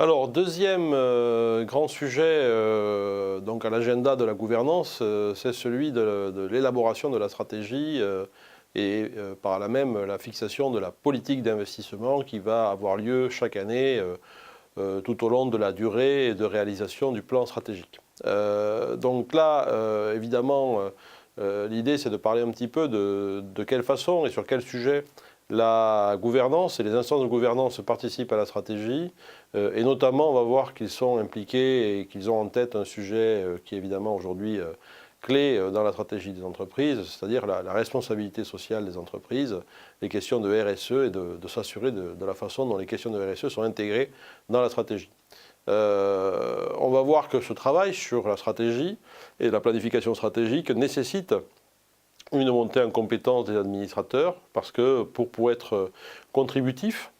Alors, deuxième grand sujet donc à l'agenda de la gouvernance, c'est celui de l'élaboration de la stratégie et par là même la fixation de la politique d'investissement qui va avoir lieu chaque année tout au long de la durée et de réalisation du plan stratégique. Donc là, évidemment, l'idée c'est de parler un petit peu de quelle façon et sur quel sujet la gouvernance et les instances de gouvernance participent à la stratégie, et notamment on va voir qu'ils sont impliqués et qu'ils ont en tête un sujet qui est évidemment aujourd'hui clé dans la stratégie des entreprises, c'est-à-dire la responsabilité sociale des entreprises, les questions de RSE et de s'assurer de la façon dont les questions de RSE sont intégrées dans la stratégie. On va voir que ce travail sur la stratégie et la planification stratégique nécessite une montée en compétence des administrateurs, parce que pour être contributif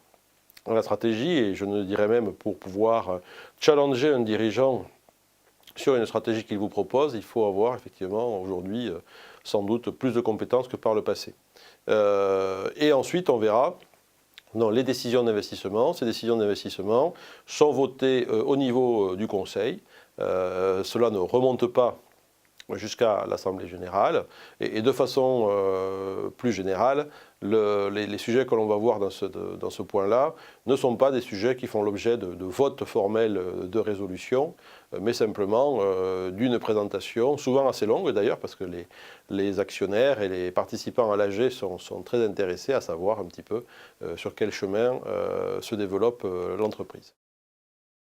à la stratégie, et je ne dirais même pour pouvoir challenger un dirigeant sur une stratégie qu'il vous propose, il faut avoir effectivement aujourd'hui sans doute plus de compétences que par le passé. Et ensuite, on verra dans les décisions d'investissement. Ces décisions d'investissement sont votées au niveau du Conseil. Cela ne remonte pas jusqu'à l'Assemblée générale. Et de façon plus générale, les sujets que l'on va voir dans ce point-là ne sont pas des sujets qui font l'objet de votes formels de résolution, mais simplement d'une présentation, souvent assez longue d'ailleurs, parce que les actionnaires et les participants à l'AG sont très intéressés à savoir un petit peu sur quel chemin se développe l'entreprise.